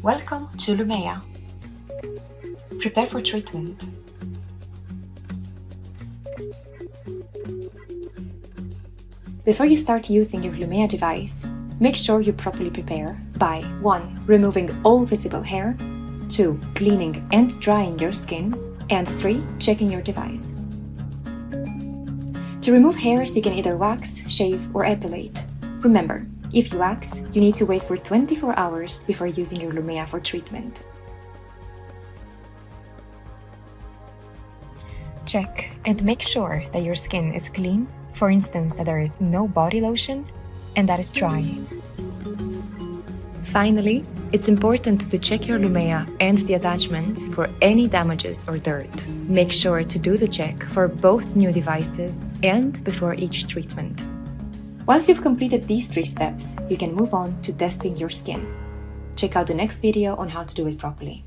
Welcome to Lumea. Prepare for treatment. Before you start using your Lumea device, make sure you properly prepare by 1. Removing all visible hair, 2. Cleaning and drying your skin, and 3. Checking your device. To remove hairs, you can either wax, shave, or epilate. Remember, if you wax, you need to wait for 24 hours before using your Lumea for treatment. Check and make sure that your skin is clean, for instance that there is no body lotion and that is dry. Finally, it's important to check your Lumea and the attachments for any damages or dirt. Make sure to do the check for both new devices and before each treatment. Once you've completed these 3 steps, you can move on to testing your skin. Check out the next video on how to do it properly.